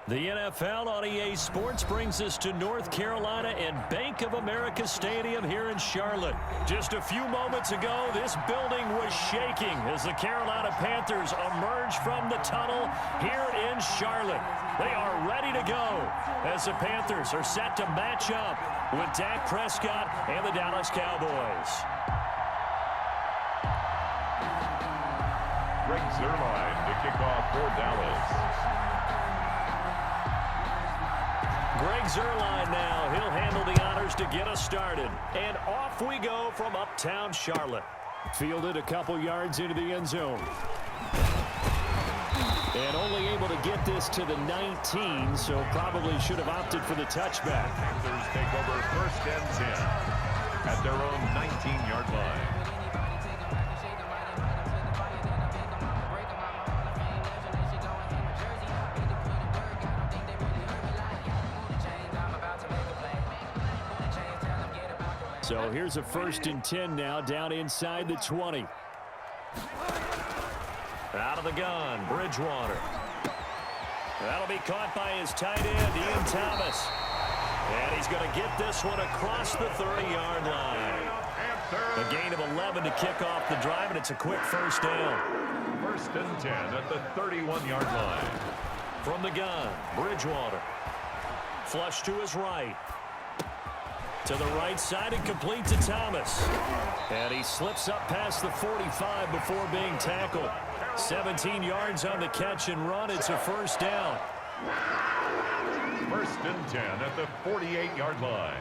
The NFL on EA Sports brings us to North Carolina and Bank of America Stadium here in Charlotte. Just a few moments ago, this building was shaking as the Carolina Panthers emerged from the tunnel here in Charlotte. They are ready to go as the Panthers are set to match up with Dak Prescott and the Dallas Cowboys. Greg Zuerlein to kick off for Dallas. Greg Zuerlein now. He'll handle the honors to get us started. And off we go from uptown Charlotte. Fielded a couple yards into the end zone. And only able to get this to the 19, so probably should have opted for the touchback. Panthers take over 1st and 10 at their own 19-yard line. So here's a 1st and 10 now, down inside the 20. Out of the gun, Bridgewater. That'll be caught by his tight end, Ian Thomas. And he's going to get this one across the 30-yard line. A gain of 11 to kick off the drive, and it's a quick 1st down. 1st and 10 at the 31-yard line. From the gun, Bridgewater. Flush to his right. To the right side and complete to Thomas. And he slips up past the 45 before being tackled. 17 yards on the catch and run. It's a 1st down. 1st and 10 at the 48-yard line.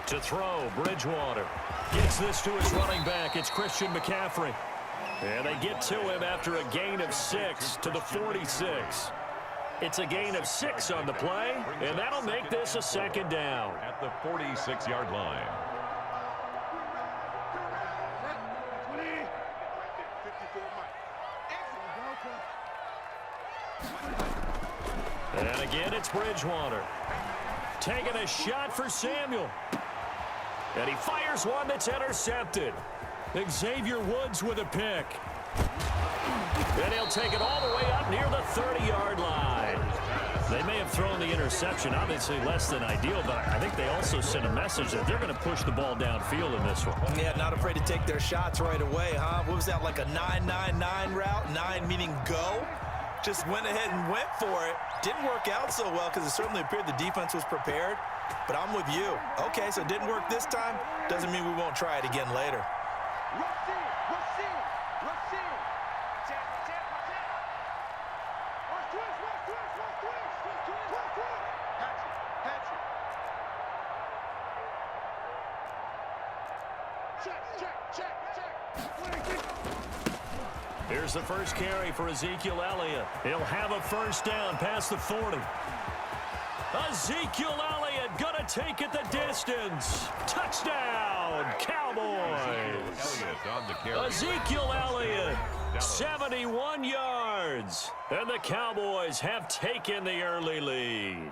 To throw, Bridgewater. Gets this to his running back. It's Christian McCaffrey. And they get to him after a gain of 6 to the 46. It's a gain of 6 on the play, and that'll make this a 2nd down. At the 46-yard line. And again, it's Bridgewater. Taking a shot for Samuel. And he fires one that's intercepted. Xavier Woods with a pick. And he'll take it all the way up near the 30-yard line. They may have thrown the interception, obviously less than ideal, but I think they also sent a message that they're going to push the ball downfield in this one. Yeah, not afraid to take their shots right away, huh? What was that, like a 9-9-9 route? 9 meaning go? Just went ahead and went for it. Didn't work out so well because it certainly appeared the defense was prepared. But I'm with you. Okay, so it didn't work this time. Doesn't mean we won't try it again later. Here's the first carry for Ezekiel Elliott. He'll have a 1st down past the 40. Ezekiel Elliott gonna take it the distance. Touchdown, Cowboys. Ezekiel Elliott, 71 yards. And the Cowboys have taken the early lead.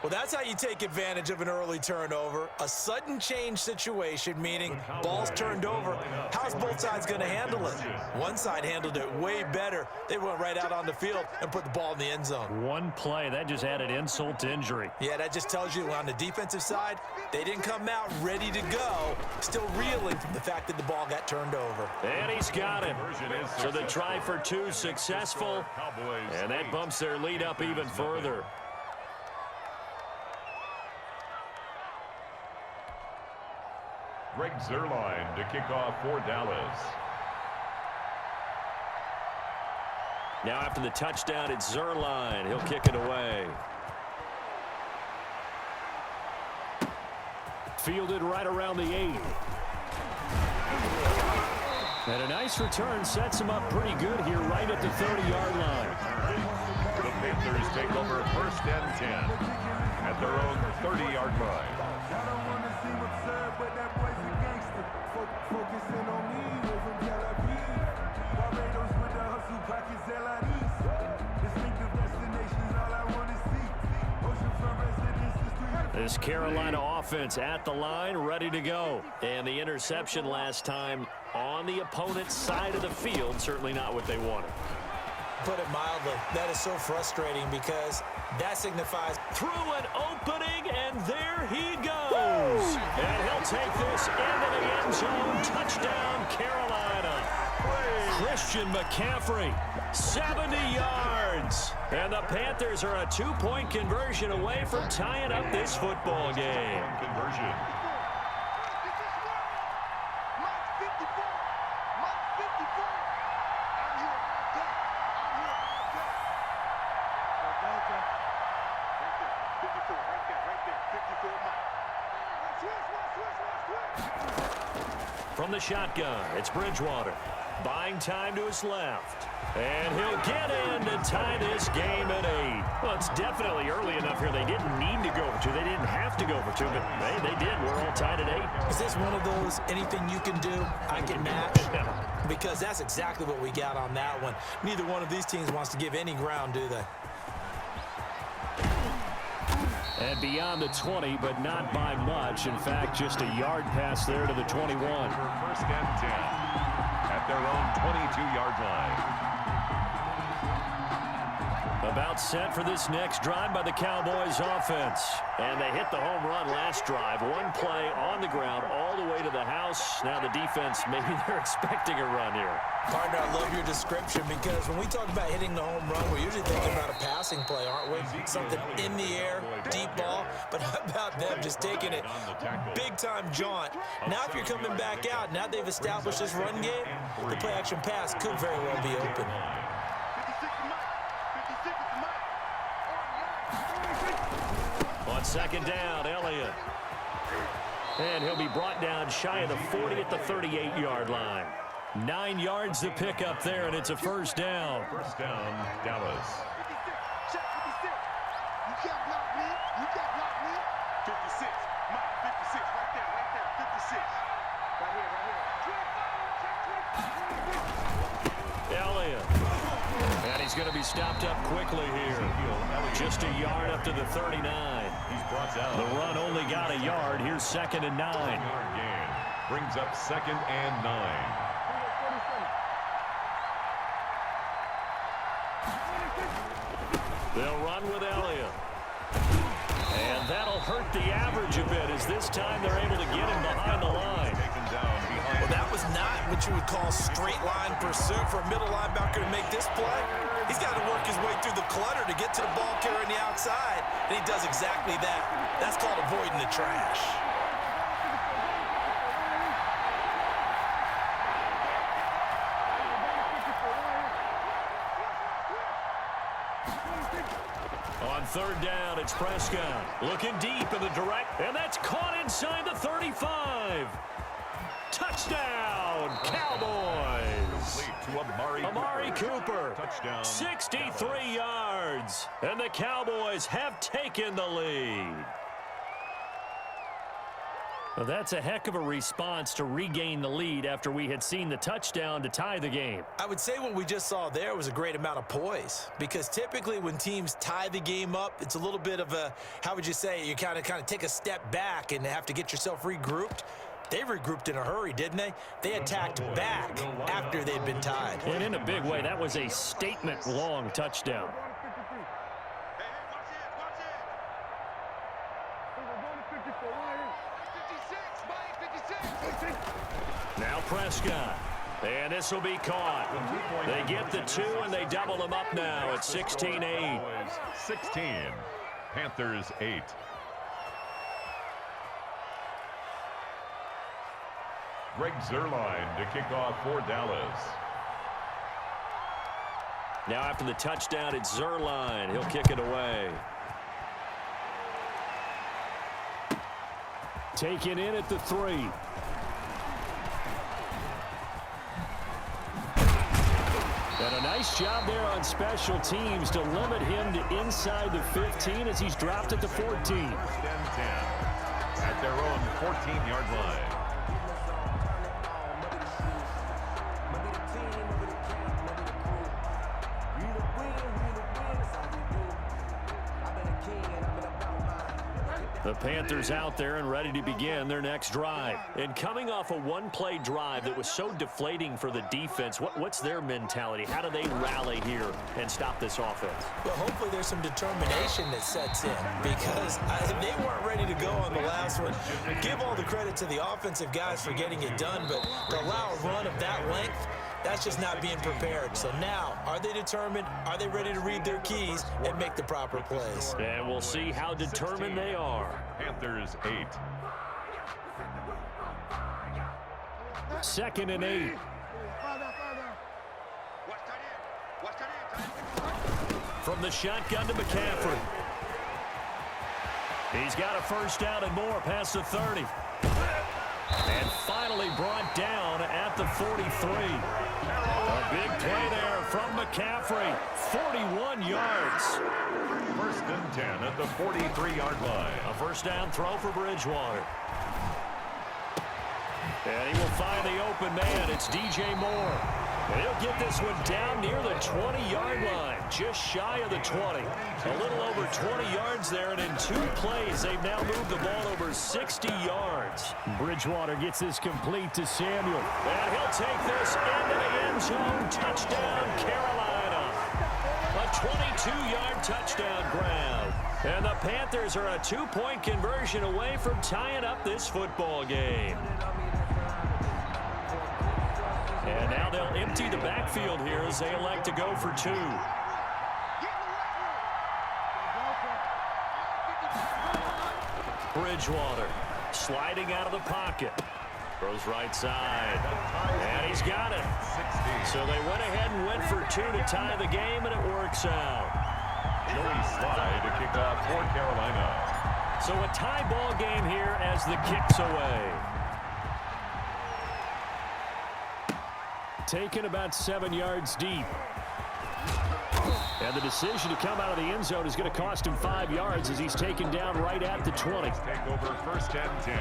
Well, that's how you take advantage of an early turnover. A sudden change situation, meaning ball's turned over. How's both sides going to handle it? One side handled it way better. They went right out on the field and put the ball in the end zone. One play, that just added insult to injury. Yeah, that just tells you on the defensive side, they didn't come out ready to go, still reeling from the fact that the ball got turned over. And he's got him. So the try for 2 successful, and that bumps their lead up even further. Greg Zuerlein to kick off for Dallas. Now after the touchdown, it's Zuerlein. He'll kick it away. Fielded right around the 8. And a nice return sets him up pretty good here right at the 30-yard line. The Panthers take over 1st and 10 at their own 30-yard line. Focusing on me, we're from Tel Aviv. Barbados with the hustle, pockets LIDs. Distinctive destinations, all I want to see. Ocean from This Carolina offense at the line, ready to go. And the interception last time on the opponent's side of the field, certainly not what they wanted. Put it mildly, that is so frustrating because that signifies through an opening, and there he goes. And he'll take this into the end zone. Touchdown, Carolina. Christian McCaffrey, 70 yards. And the Panthers are a 2-point conversion away from tying up this football game. Conversion. From the shotgun, it's Bridgewater. Buying time to his left. And he'll get in to tie this game at 8. Well, it's definitely early enough here. They didn't need to go over 2. They didn't have to go over 2, but they did. We're all tied at 8. Is this one of those anything you can do, I can match? Because that's exactly what we got on that one. Neither one of these teams wants to give any ground, do they? And beyond the 20, but not by much. In fact, just a yard pass there to the 21. First and 10 at their own 22-yard line. About set for this next drive by the Cowboys offense. And they hit the home run last drive. One play on the ground all the way to the house. Now the defense, maybe they're expecting a run here. Partner, I love your description because when we talk about hitting the home run, we're usually thinking about a passing play, aren't we? Something in the air, deep ball. But how about them just taking it big-time jaunt? Now if you're coming back out, now they've established this run game, the play-action pass could very well be open. On second down, Elliott. And he'll be brought down shy of the 40 at the 38-yard line. 9 yards to pick up there, and it's a first down. First down, Dallas. 56. You can't block me. You can't block me. 56. Mike, 56. Right there. 56. Right here. Elliott. And he's going to be stopped up quickly here. Just a yard up to the 39. He's brought down. The run only got a yard. Here's second and 9. Yard gain. Brings up second and 9. They'll run with Elliott. And that'll hurt the average a bit as this time they're able to get him behind the line. Well, that was not what you would call straight line pursuit for a middle linebacker to make this play. He's got to work his way through the clutter to get to the ball carrier on the outside, and he does exactly that. That's called avoiding the trash. On third down, it's Prescott. Looking deep in the direct, and that's caught inside the 35. Touchdown, Cowboys. To Amari Cooper. Touchdown. 63 yards. And the Cowboys have taken the lead. Well, that's a heck of a response to regain the lead after we had seen the touchdown to tie the game. I would say what we just saw there was a great amount of poise because typically when teams tie the game up, it's a little bit of a, how would you say, you kind of take a step back and have to get yourself regrouped. They regrouped in a hurry, didn't they? They attacked back after they'd been tied. And in a big way, that was a statement-long touchdown. Now Prescott. And this will be caught. They get the 2, and they double them up now at 16-8. 16. Panthers 8. Greg Zuerlein to kick off for Dallas. Now after the touchdown, it's Zuerlein. He'll kick it away. Taken in at the 3. And a nice job there on special teams to limit him to inside the 15 as he's dropped it to 14. First and 10 at their own 14-yard line. The Panthers out there and ready to begin their next drive. And coming off a one-play drive that was so deflating for the defense, what's their mentality? How do they rally here and stop this offense? Well, hopefully there's some determination that sets in because they weren't ready to go on the last one. Give all the credit to the offensive guys for getting it done, but to allow a run of that length, that's just not being prepared. So now, are they determined? Are they ready to read their keys and make the proper plays? And we'll see how determined they are. Panthers 8. 2nd and 8. From the shotgun to McCaffrey. He's got a first down and more past the 30. And finally brought down at the 43. A big play there from McCaffrey. 41 yards. 1st and 10 at the 43-yard line. A first down throw for Bridgewater. And he will find the open man. It's DJ Moore. And he'll get this one down near the 20-yard line, just shy of the 20. A little over 20 yards there, and in 2 plays, they've now moved the ball over 60 yards. Bridgewater gets this complete to Samuel. And he'll take this into the end zone. Touchdown, Carolina. A 22-yard touchdown grab. And the Panthers are a 2-point conversion away from tying up this football game. And now they'll empty the backfield here as they elect to go for 2. Bridgewater sliding out of the pocket. Throws right side. And he's got it. So they went ahead and went for 2 to tie the game, and it works out. Joey Slye to kick off for Carolina. So a tie ball game here as the kick's away. Taken about 7 yards deep. And the decision to come out of the end zone is going to cost him 5 yards as he's taken down right at the 20. Take over 1st and 10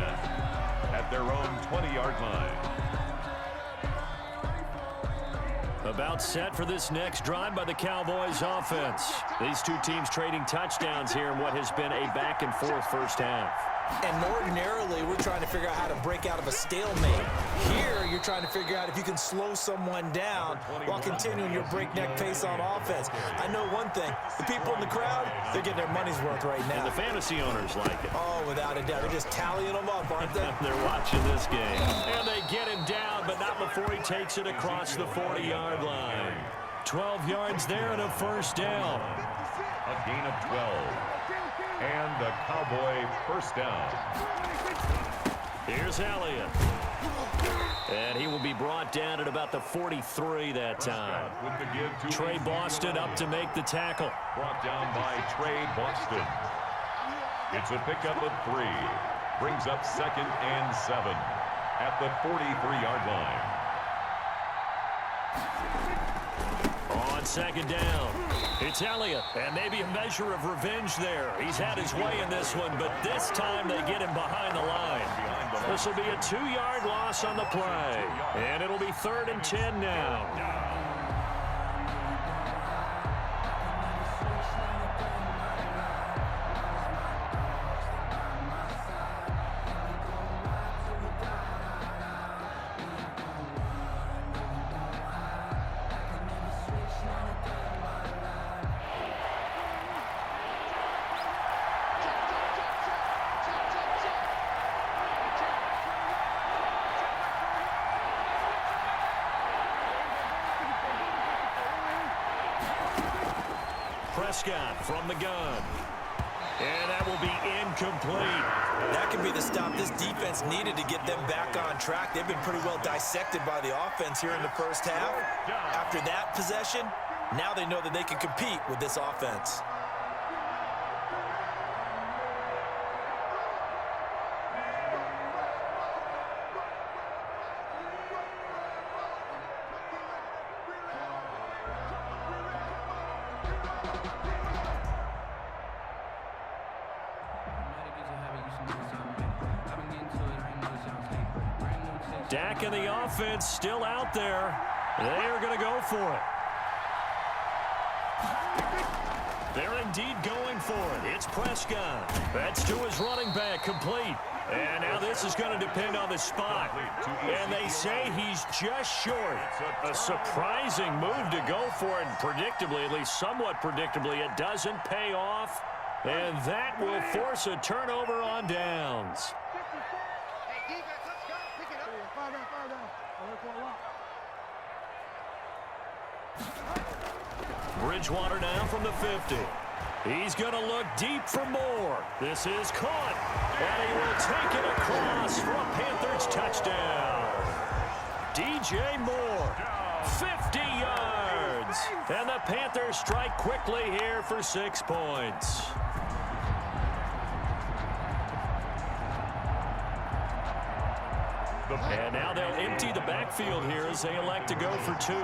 at their own 20-yard line. About set for this next drive by the Cowboys offense. These two teams trading touchdowns here in what has been a back-and-forth first half. And ordinarily, we're trying to figure out how to break out of a stalemate. Here, you're trying to figure out if you can slow someone down while continuing your breakneck pace on offense. I know one thing. The people in the crowd, they're getting their money's worth right now. And the fantasy owners like it. Oh, without a doubt. They're just tallying them up, aren't they? They're watching this game. And they get him down, but not before he takes it across the 40-yard line. 12 yards there and a first down. A gain of 12. And the Cowboy first down. Here's Elliott. And he will be brought down at about the 43 that time. Trey Boston up to make the tackle. Brought down by Trey Boston. It's a pickup of 3. Brings up 2nd and 7 at the 43-yard line. On 2nd down, it's Elliott, and maybe a measure of revenge there. He's had his way in this one, but this time they get him behind the line. This will be a 2-yard loss on the play, and it'll be 3rd and 10 now. Prescott from the gun. And that will be incomplete. That could be the stop this defense needed to get them back on track. They've been pretty well dissected by the offense here in the first half. After that possession, now they know that they can compete with this offense. Dak and the offense still out there. They are going to go for it. They're indeed going for it. It's Prescott. That's to his running back, complete. And now this is going to depend on the spot. And they say he's just short. A surprising move to go for it. Predictably, at least somewhat predictably, it doesn't pay off. And that will force a turnover on downs. Bridgewater now from the 50. He's going to look deep for more. This is caught. And he will take it across for a Panthers touchdown. DJ Moore, 50 yards. And the Panthers strike quickly here for 6 points. And now they'll empty the backfield here as they elect to go for 2.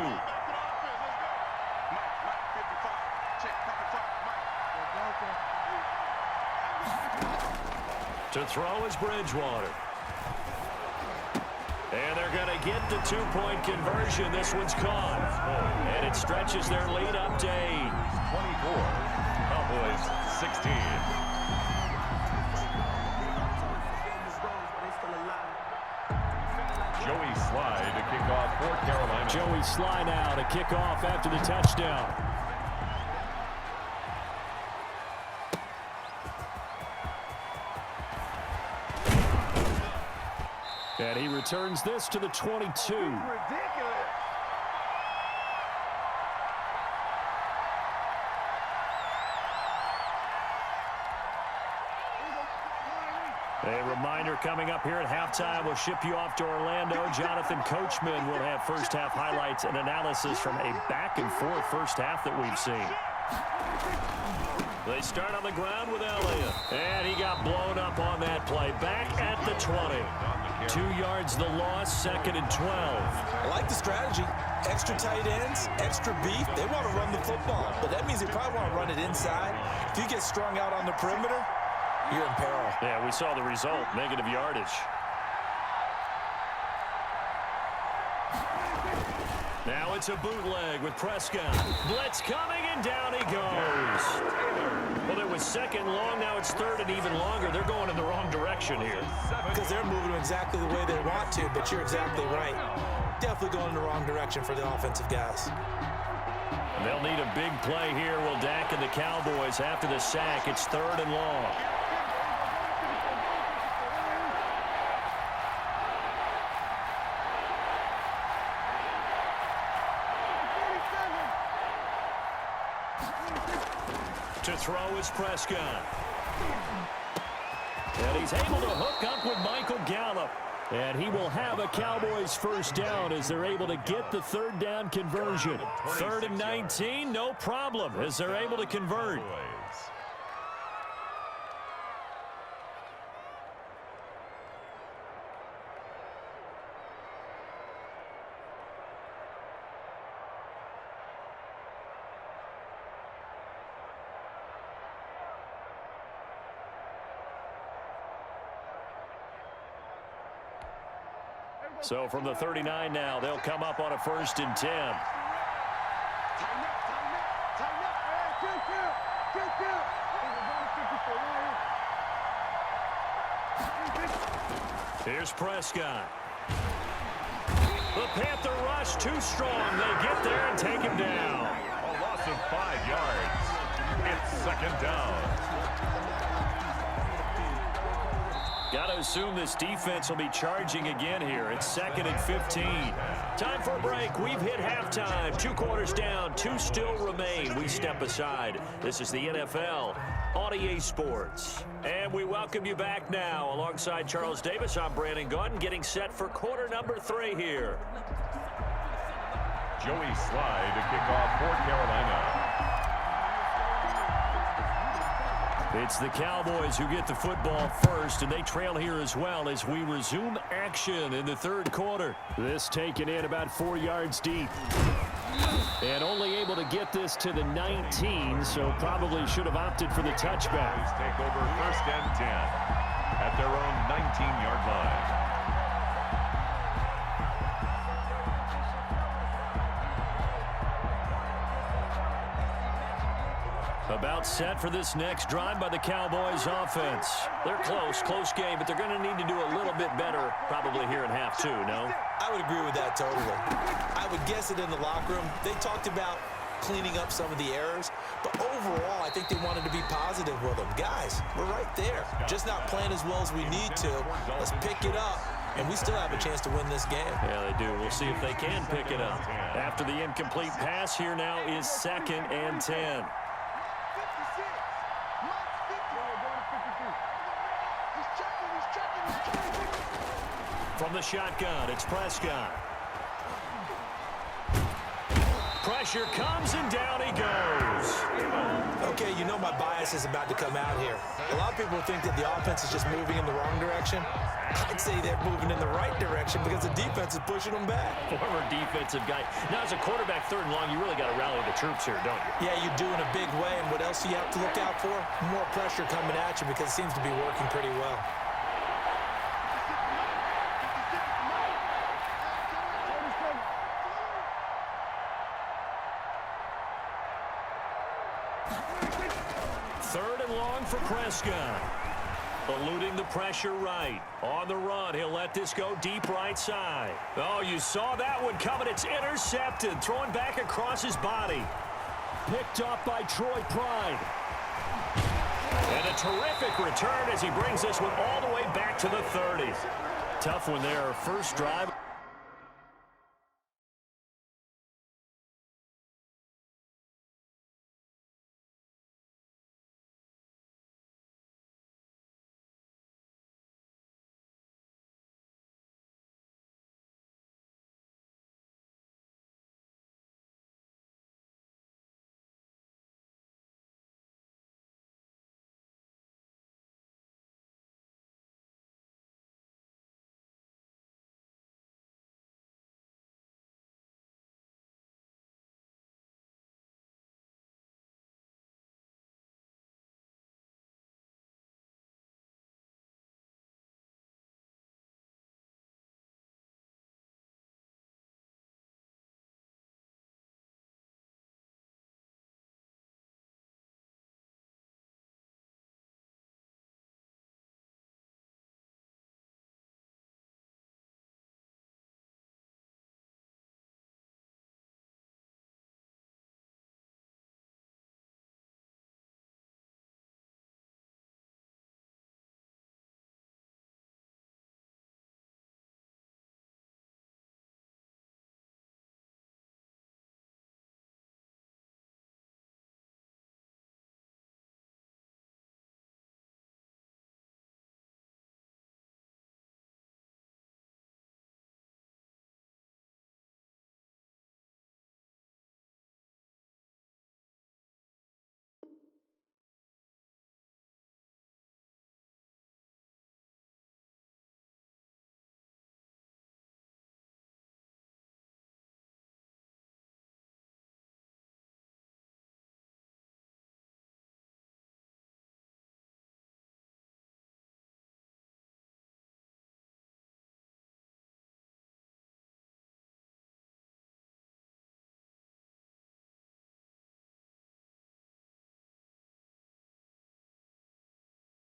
To throw is Bridgewater. And they're going to get the 2-point conversion. This one's caught. And it stretches their lead up to 8. 24. Cowboys 16. Joey Slye to kick off for Carolina. Joey Slye now to kick off after the touchdown. And he returns this to the 22. A reminder coming up here at halftime. We'll ship you off to Orlando. Jonathan Coachman will have first-half highlights and analysis from a back-and-forth first half that we've seen. They start on the ground with Elliott. And he got blown up on that play. Back at the 20. 2 yards the loss, 2nd and 12. I like the strategy. Extra tight ends, extra beef. They want to run the football, but that means they probably want to run it inside. If you get strung out on the perimeter, you're in peril. Yeah, we saw the result, negative yardage. Now it's a bootleg with Prescott. Blitz coming, and down he goes. Well, it was 2nd long. Now it's 3rd and even longer. They're going in the wrong direction here. Because they're moving exactly the way they want to, but you're exactly right. Definitely going in the wrong direction for the offensive guys. They'll need a big play here, will Dak and the Cowboys after the sack. It's 3rd and long. To throw is Prescott. And he's able to hook up with Michael Gallup. And he will have a Cowboys first down as they're able to get the 3rd down conversion. 3rd and 19, no problem as they're able to convert. So from the 39 now, they'll come up on a 1st and 10. Here's Prescott. The Panther rush too strong. They get there and take him down. A loss of 5 yards. It's 2nd down. Got to assume this defense will be charging again here. It's 2nd and 15. Time for a break. We've hit halftime. 2 quarters down. 2 still remain. We step aside. This is the NFL on EA Sports. And we welcome you back now. Alongside Charles Davis, I'm Brandon Gaudin, getting set for quarter number 3 here. Joey Slye to kick off for Carolina. It's the Cowboys who get the football first, and they trail here as well as we resume action in the 3rd quarter. This taken in about 4 yards deep. And only able to get this to the 19, so probably should have opted for the touchback. Take over 1st and 10 at their own 19-yard line. About set for this next drive by the Cowboys offense. They're close game, but they're going to need to do a little bit better probably here in half two, no? I would agree with that totally. I would guess it in the locker room. They talked about cleaning up some of the errors, but overall, I think they wanted to be positive with them. Guys, we're right there. Just not playing as well as we need to. Let's pick it up, and we still have a chance to win this game. Yeah, they do. We'll see if they can pick it up. After the incomplete pass, here now is 2nd and 10. From the shotgun, it's Prescott. Pressure comes, and down he goes. Okay, you know my bias is about to come out here. A lot of people think that the offense is just moving in the wrong direction. I'd say they're moving in the right direction because the defense is pushing them back. Former defensive guy. Now, as a quarterback, 3rd and long, you really got to rally the troops here, don't you? Yeah, you do in a big way, and what else do you have to look out for? More pressure coming at you because it seems to be working pretty well. For Prescott, eluding the pressure right. On the run, he'll let this go deep right side. Oh, you saw that one coming. It's intercepted, throwing back across his body. Picked up by Troy Pride. And a terrific return as he brings this one all the way back to the 30. Tough one there, first drive.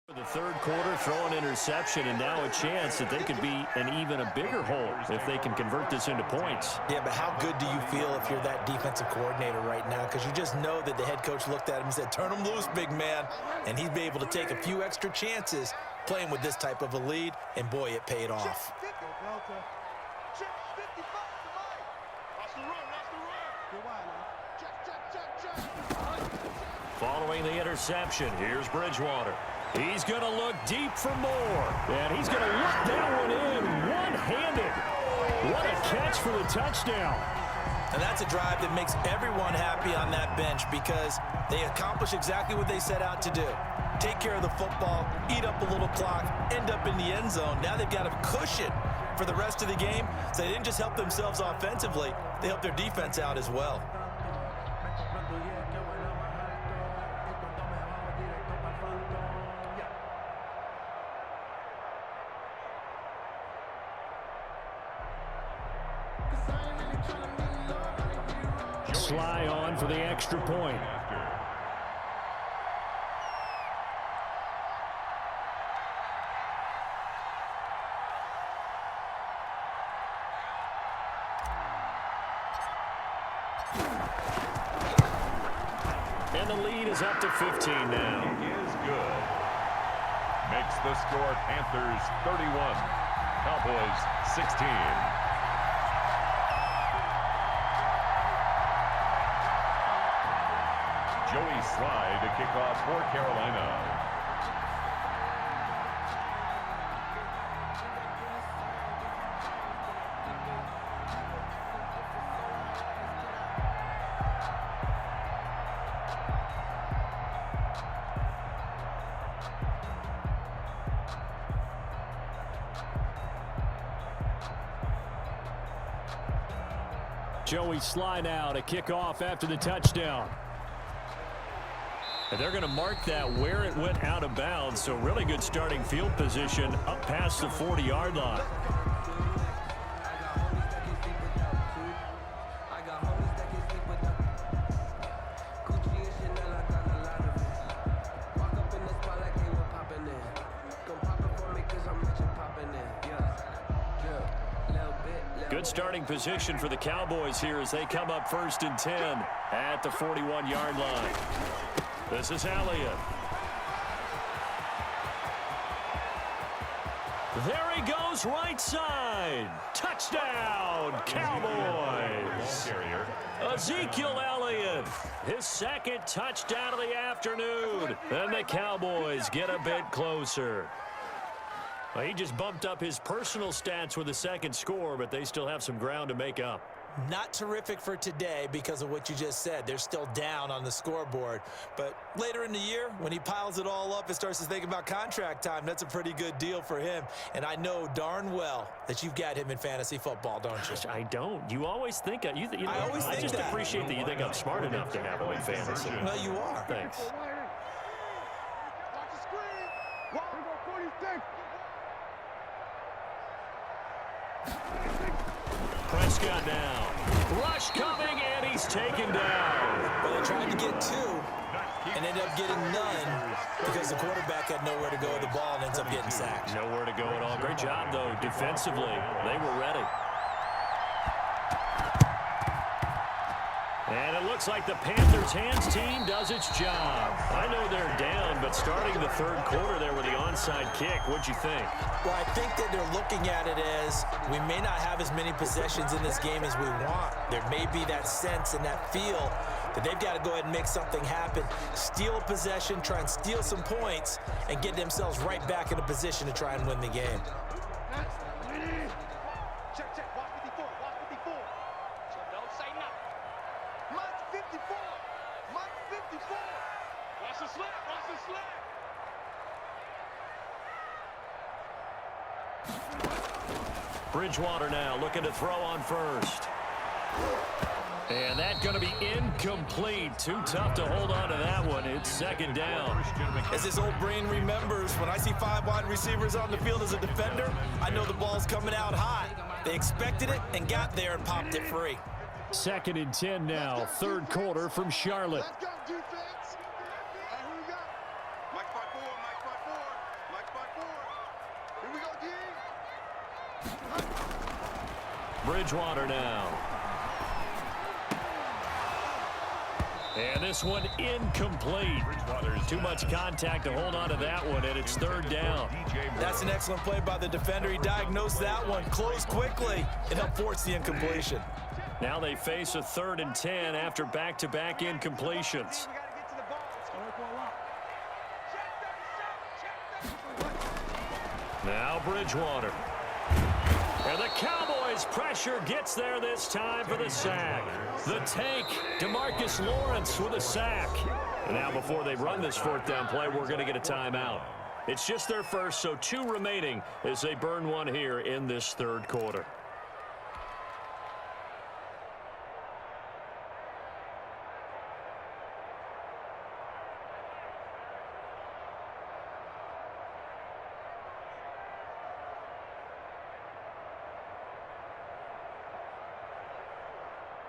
The 3rd quarter, throw an interception, and now a chance that they could be in even a bigger hole if they can convert this into points. Yeah, but how good do you feel if you're that defensive coordinator right now? Because you just know that the head coach looked at him and said, turn him loose, big man. And he'd be able to take a few extra chances playing with this type of a lead, and boy, it paid off. Following the interception, here's Bridgewater. He's going to look deep for more. And he's going to look that one in one-handed. What a catch for the touchdown. And that's a drive that makes everyone happy on that bench because they accomplish exactly what they set out to do. Take care of the football, eat up a little clock, end up in the end zone. Now they've got a cushion for the rest of the game. So they didn't just help themselves offensively, they helped their defense out as well. Sly on for the extra point. And the lead is up to 15 now. He is good. Makes the score Panthers 31, Cowboys 16. Joey Slye to kick off for Carolina. Joey Slye now to kick off after the touchdown. And they're going to mark that where it went out of bounds, so really good starting field position up past the 40-yard line. Good starting position for the Cowboys here as they come up 1st and 10 at the 41-yard line. This is Elliott. There he goes, right side. Touchdown, Cowboys. Ezekiel Elliott, his 2nd touchdown of the afternoon. And the Cowboys get a bit closer. Well, he just bumped up his personal stats with a 2nd score, but they still have some ground to make up. Not terrific for today because of what you just said. They're still down on the scoreboard. But later in the year, when he piles it all up and starts to think about contract time, that's a pretty good deal for him. And I know darn well that you've got him in fantasy football, don't you? Gosh, I don't. You always think I think just that. appreciate that you think I'm smart enough to have him in fantasy. Well, you are. Thanks. Watch the screen. Watch 46. Prescott now. Rush coming, and he's taken down. Well, they tried to get 2 and ended up getting none because the quarterback had nowhere to go with the ball and ends up getting sacked. Nowhere to go at all. Great job, though, defensively. They were ready. And it looks like the Panthers' hands team does its job. I know they're down, but starting the 3rd quarter there with the onside kick, what'd you think? Well, I think that they're looking at it as we may not have as many possessions in this game as we want. There may be that sense and that feel that they've got to go ahead and make something happen, steal a possession, try and steal some points, and get themselves right back in a position to try and win the game. Check, check. Watch 54. Watch 54. So don't say nothing. Mike 54. Mike 54. Watch the slap. Watch the slap. Bridgewater now looking to throw on first. And that's going to be incomplete. Too tough to hold on to that one. It's 2nd down. As his old brain remembers, when I see 5 wide receivers on the field as a defender, I know the ball's coming out high. They expected it and got there and popped it free. 2nd and 10 now, 3rd quarter from Charlotte. Let's go, defense. Hey, who we got? Mike 5-4. Mike 5-4. Mike 5-4. Here we go, D. Bridgewater now. And this one incomplete. Too much contact to hold on to that one, and it's 3rd down. That's an excellent play by the defender. He diagnosed that one, closed quickly, and helped force the incompletion. Now they face a 3rd and 10 after back-to-back incompletions. Now Bridgewater. And the Cowboys' pressure gets there this time for the sack. The tank, DeMarcus Lawrence with a sack. And now before they run this 4th down play, we're going to get a timeout. It's just their first, so 2 remaining as they burn one here in this 3rd quarter.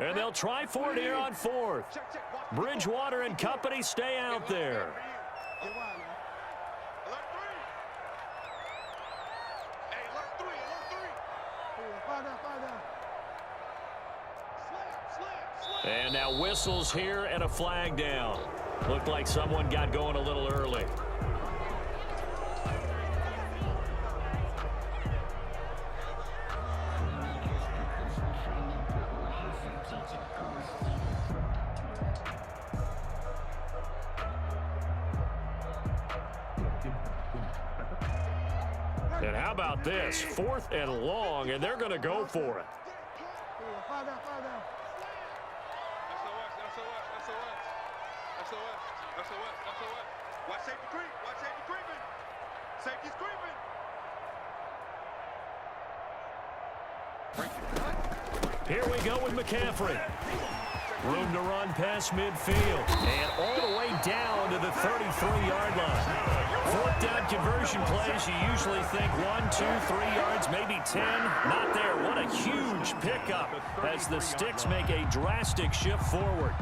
And they'll try for it here on 4th. Bridgewater and company stay out there. And now whistles here and a flag down. Looked like someone got going a little early. And how about this? 4th and long, and they're going to go for it. Watch safety creep. Watch safety creeping. Safety's creeping. Here we go with McCaffrey. Room to run past midfield. And all the way down to the 33-yard line. 4th down conversion plays, you usually think 1, 2, 3 yards, maybe 10. Not there. What a huge pickup as the Sticks make a drastic shift forward.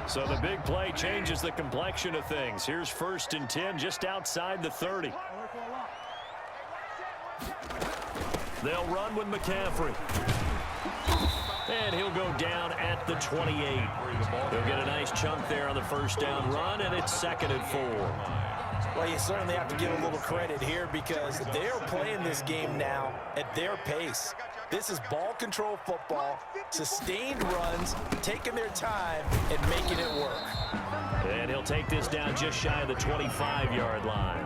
So the big play changes the complexion of things. Here's 1st and 10 just outside the 30. They'll run with McCaffrey. And he'll go down at the 28. He'll get a nice chunk there on the 1st down run, and it's 2nd and 4. Well, you certainly have to give a little credit here because they're playing this game now at their pace. This is ball control football, sustained runs, taking their time and making it work. And he'll take this down just shy of the 25-yard line.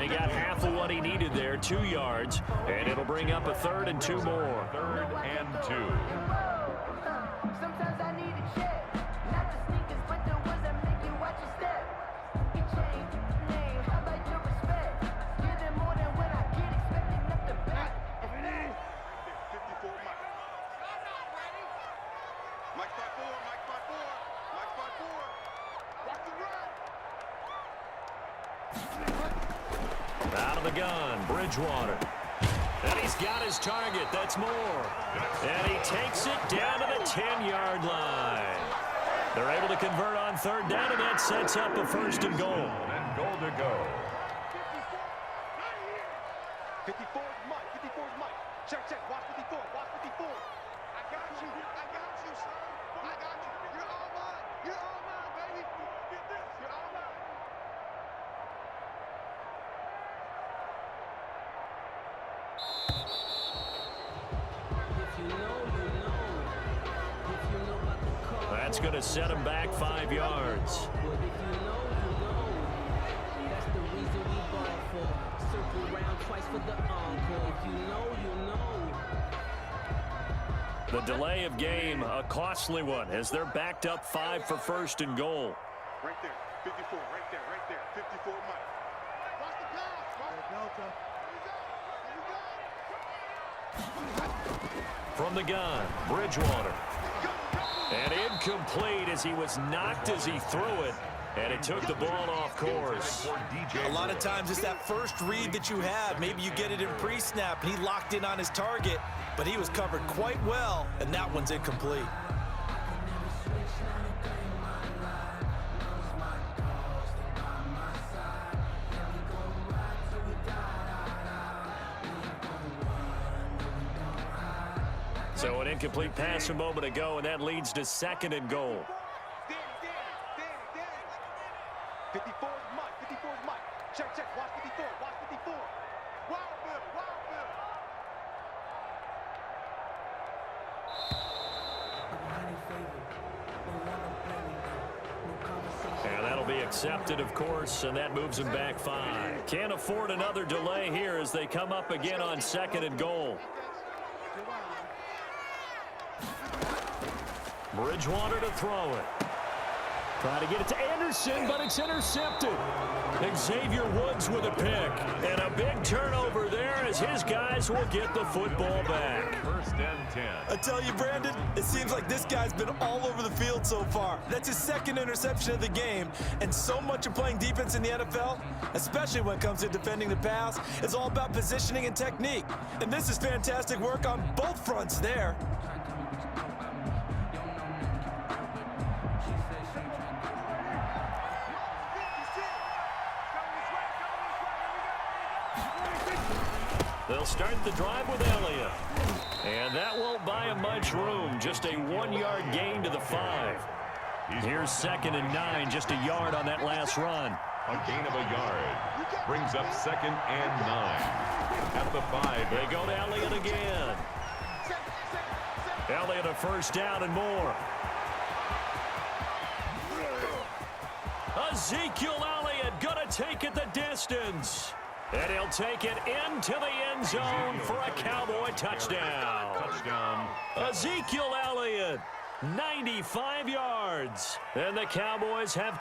He got half of what he needed there, 2 yards, and it'll bring up a 3rd and 2 more. 3rd and 2. Sometimes I need a check, not the sneakers, but the ones that make you watch your step. You change name, how about your respect? Give them more than when I get expected nothing back. 54 Mike. Mike 5-4, Mike 5-4, Mike 5-4. Watch the run. Out of the gun, Bridgewater. And he's got his target. That's more. And he takes it down to the 10-yard line. They're able to convert on 3rd down, and that sets up a 1st and goal. And goal to go. 54 is Mike. 54 is Mike. Check, check. Watch 54. Watch 54. I got you. I got you, son. I got you. You're all mine. You're all mine, baby. Get this. You're all mine. That's going to set him back 5 yards. The delay of game, a costly one, as they're backed up 5 for 1st and goal. Right there. 54. Right there. Right there. 54 Mike. Watch the pass. From the gun, Bridgewater. And incomplete as he was knocked as he threw it. And it took the ball off course. A lot of times it's that first read that you have. Maybe you get it in pre-snap, and he locked in on his target, but he was covered quite well, and that one's incomplete. So an incomplete pass a moment ago, and that leads to 2nd and goal. 54 is Mike. 54 is Mike. Check, check. Watch 54. Watch 54. Wild Bill. Wild Bill. And that'll be accepted, of course, and that moves him back 5. Can't afford another delay here as they come up again on 2nd and goal. Bridgewater to throw it. Trying to get it to Anderson, but it's intercepted. Xavier Woods with a pick. And a big turnover there as his guys will get the football back. 1st and 10. I tell you, Brandon, it seems like this guy's been all over the field so far. That's his 2nd interception of the game. And so much of playing defense in the NFL, especially when it comes to defending the pass, is all about positioning and technique. And this is fantastic work on both fronts there. They'll start the drive with Elliott. And that won't buy him much room. Just a 1-yard gain to the 5. Here's 2nd and 9, just a yard on that last run. A gain of a yard. Brings up 2nd and 9. At the 5. They go to Elliott again. Elliott a first down and more. Ezekiel Elliott gonna take it the distance. And he'll take it into the end zone for a Cowboy touchdown. Ezekiel Elliott, 95 yards. And the Cowboys have